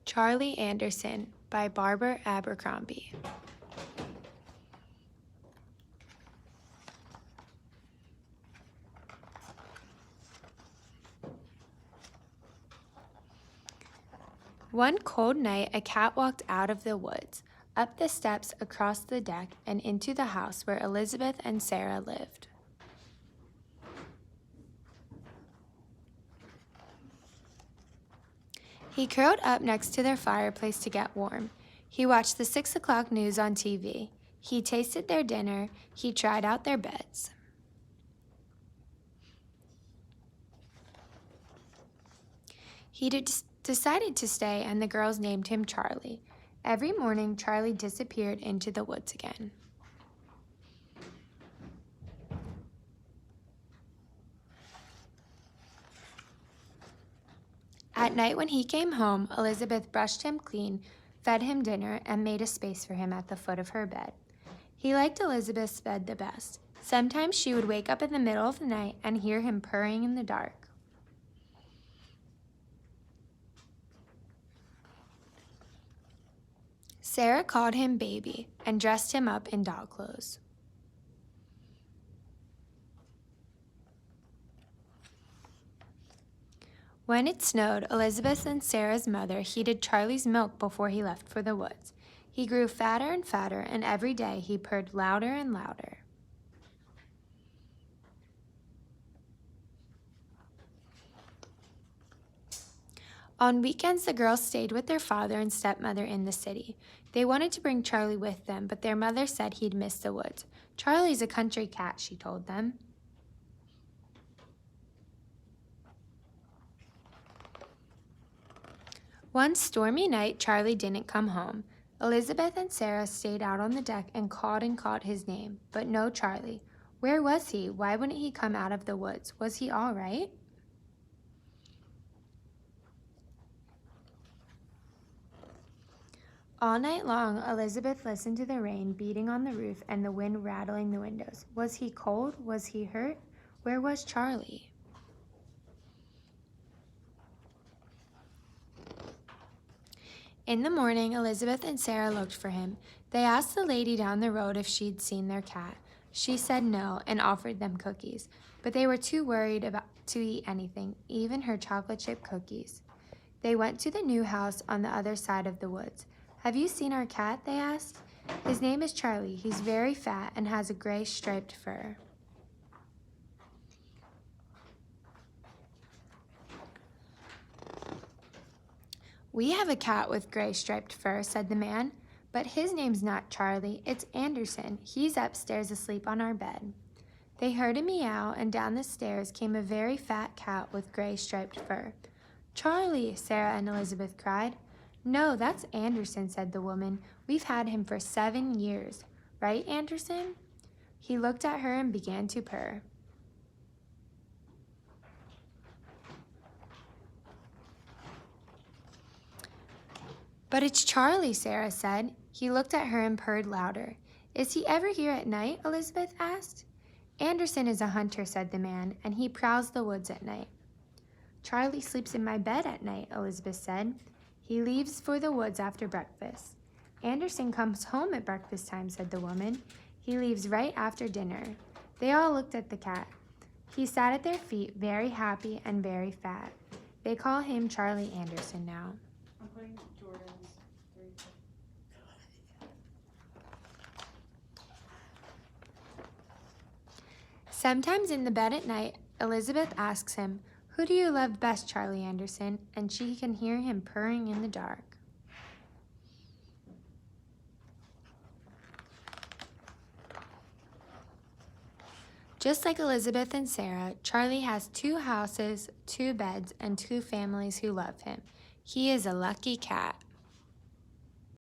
Charlie Anderson by Barbara Abercrombie. One cold night, a cat walked out of the woods, up the steps, across the deck, and into the house where Elizabeth and Sarah lived. He curled up next to their fireplace to get warm. He watched the 6 o'clock news on TV. He tasted their dinner. He tried out their beds. He decided to stay, and the girls named him Charlie. Every morning, Charlie disappeared into the woods again. At night when he came home, Elizabeth brushed him clean, fed him dinner, and made a space for him at the foot of her bed. He liked Elizabeth's bed the best. Sometimes she would wake up in the middle of the night and hear him purring in the dark. Sarah called him baby and dressed him up in dog clothes. When it snowed, Elizabeth and Sarah's mother heated Charlie's milk before he left for the woods. He grew fatter and fatter, and every day he purred louder and louder. On weekends, the girls stayed with their father and stepmother in the city. They wanted to bring Charlie with them, but their mother said he'd miss the woods. "Charlie's a country cat," she told them. One stormy night, Charlie didn't come home. Elizabeth and Sarah stayed out on the deck and called his name, but no Charlie. Where was he? Why wouldn't he come out of the woods? Was he all right? All night long, Elizabeth listened to the rain beating on the roof and the wind rattling the windows. Was he cold? Was he hurt? Where was Charlie? In the morning, Elizabeth and Sarah looked for him. They asked the lady down the road if she'd seen their cat. She said no and offered them cookies, but they were too worried to eat anything, even her chocolate chip cookies. They went to the new house on the other side of the woods. "Have you seen our cat?" they asked. "His name is Charlie. He's very fat and has a gray striped fur." "We have a cat with gray striped fur," said the man. "But his name's not Charlie, it's Anderson. He's upstairs asleep on our bed." They heard a meow, and down the stairs came a very fat cat with gray striped fur. "Charlie!" Sarah and Elizabeth cried. "No, that's Anderson," said the woman. "We've had him for 7 years. Right, Anderson?" He looked at her and began to purr. "But it's Charlie," Sarah said. He looked at her and purred louder. "Is he ever here at night?" Elizabeth asked. "Anderson is a hunter," said the man, "and he prowls the woods at night." "Charlie sleeps in my bed at night," Elizabeth said. "He leaves for the woods after breakfast." "Anderson comes home at breakfast time," said the woman. "He leaves right after dinner." They all looked at the cat. He sat at their feet, very happy and very fat. They call him Charlie Anderson now. I'm putting Jordan's 3. Sometimes in the bed at night, Elizabeth asks him, "Who do you love best, Charlie Anderson?" And she can hear him purring in the dark. Just like Elizabeth and Sarah, Charlie has 2 houses, 2 beds, and 2 families who love him. He is a lucky cat.